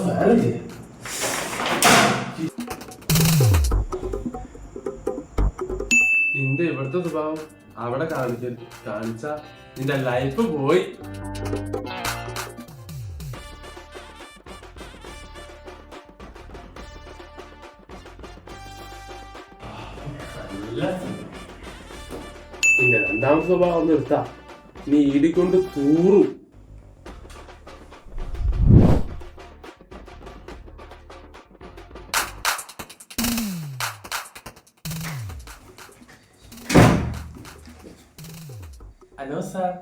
ഫാനല്ലേ? നിന്റെ ഇവിടുത്തെ സ്വഭാവം അവിടെ കാണിച്ച നിന്റെ ലൈഫ് പോയി. നിന്റെ രണ്ടാമത്തെ സ്വഭാവം നിർത്താ, നീ ഇടിക്കൊണ്ട് തൂറും. Hello sir.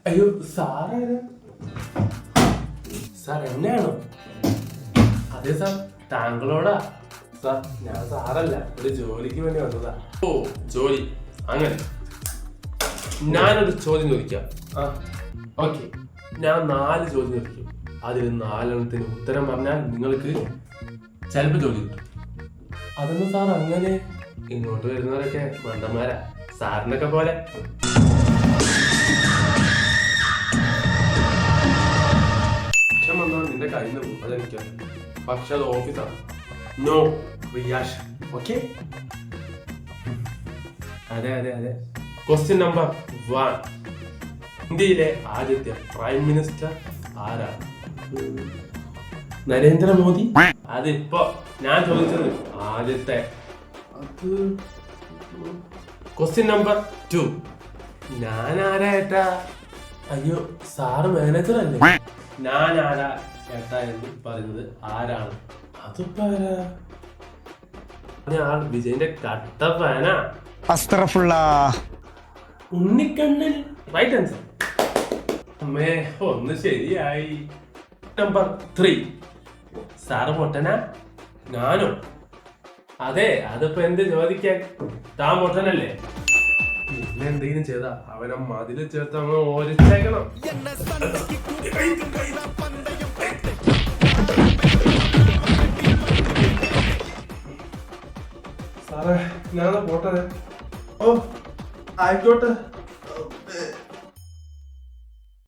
അയ്യോ സാറാണ് സാർ, എന്നെയാണോ? അതെ സാർ, താങ്കളോടാ സാർ. ഞാൻ സാറല്ല, ഒരു ജോലിക്ക് വേണ്ടി വന്നതാ. ഓ ജോലി, അങ്ങനെ. ഞാനൊരു ചോദ്യം ചോദിക്കാം. ഓക്കെ, ഞാൻ 4 ചോദ്യം ചോദിക്കും. അതിൽ 4 ഉത്തരം പറഞ്ഞാൽ നിങ്ങൾക്ക് ചിലപ്പോൾ ജോലി കിട്ടും. അതൊന്നും സാർ അങ്ങനെ. ഇങ്ങോട്ട് വരുന്നവരൊക്കെ മണ്ടന്മാരാ, സാറിനൊക്കെ പോലെ. നിന്റെ കയ്യിൽ നിന്ന് പോകും, അതെനിക്കാണ്. പക്ഷെ അത് ഓഫീസാണ്. No reaction. ഓക്കെ? അതെ അതെ അതെ. Question number 1. ഇന്ത്യയിലെ ആദ്യത്തെ പ്രൈം മിനിസ്റ്റർ ആരാണ്? നരേന്ദ്രമോദി. അതിപ്പോ ഞാൻ ചോദിച്ചത് ആദ്യത്തെ. Question number 2. ഞാൻ ആരാ ഏട്ടാ? അയ്യോ സാറ് മാനേജർ അല്ലേ? ഞാൻ ആരാ ഏട്ടാ എന്ന് പറയുന്നത് ആരാണ്? അതിപ്പോ ആരാ? ഞാൻ വിജയന്റെ കട്ട ഫാനാ. ഉണ്ണിക്കണ്ണൻ. Right answer. അമ്മേ, ഒന്ന് ശരിയായി. നമ്പർ 3. സാറ് പൊട്ടനാ? ഞാനോ? അതെ, അതിപ്പോ എന്ത് ചോദിക്കാൻ, താൻ പൊട്ടനല്ലേ? പിന്നെ എന്തെങ്കിലും ചെയ്താ അവനെ മതില് ചേർത്ത് അങ്ങ് ഓരിച്ചേക്കണം. സാറേ, ഞാൻ പോട്ടെ. ഓ ആയിക്കോട്ടെ.